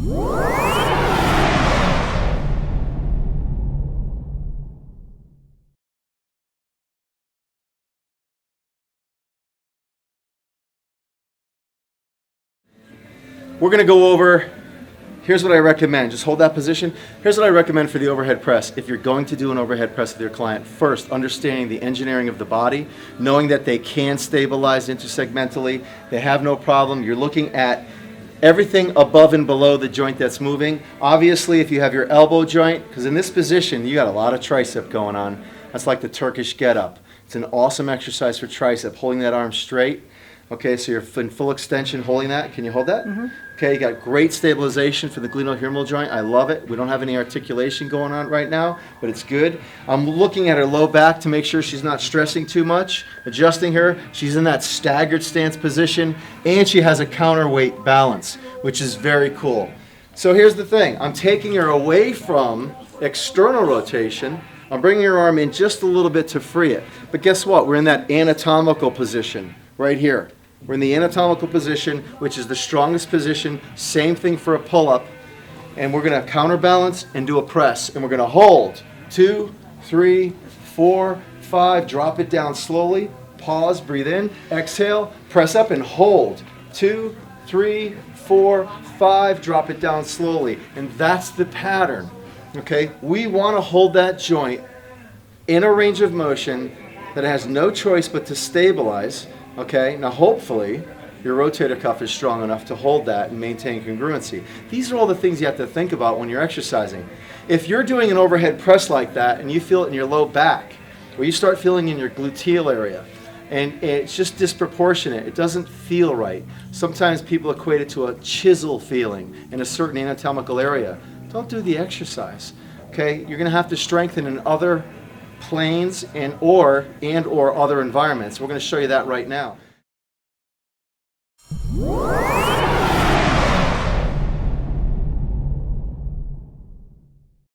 We're going to go over, here's what I recommend. Just hold that position. Here's what I recommend for the overhead press. If you're going to do an overhead press with your client, first, understanding the engineering of the body, knowing that they can stabilize intersegmentally, they have no problem. You're looking at everything above and below the joint that's moving. Obviously, if you have your elbow joint, because in this position, you got a lot of tricep going on. That's like the Turkish get-up. It's an awesome exercise for tricep, holding that arm straight. Okay, so you're in full extension holding that. Can you hold that? Mm-hmm. Okay, you got great stabilization for the glenohumeral joint. I love it. We don't have any articulation going on right now, but it's good. I'm looking at her low back to make sure she's not stressing too much, adjusting her. She's in that staggered stance position, and she has a counterweight balance, which is very cool. So here's the thing. I'm taking her away from external rotation. I'm bringing her arm in just a little bit to free it. But guess what? We're in that anatomical position right here. We're in the anatomical position, which is the strongest position. Same thing for a pull-up. And we're going to counterbalance and do a press. And we're going to hold. 2, 3, 4, 5. Drop it down slowly. Pause, breathe in, exhale, press up and hold. 2, 3, 4, 5. Drop it down slowly. And that's the pattern. Okay? We want to hold that joint in a range of motion that has no choice but to stabilize. Okay, now hopefully your rotator cuff is strong enough to hold that and maintain congruency. These are all the things you have to think about when you're exercising. If you're doing an overhead press like that and you feel it in your low back, or you start feeling in your gluteal area, and it's just disproportionate, it doesn't feel right. Sometimes people equate it to a chisel feeling in a certain anatomical area. Don't do the exercise. Okay, you're going to have to strengthen in other planes and or other environments. We're going to show you that right now.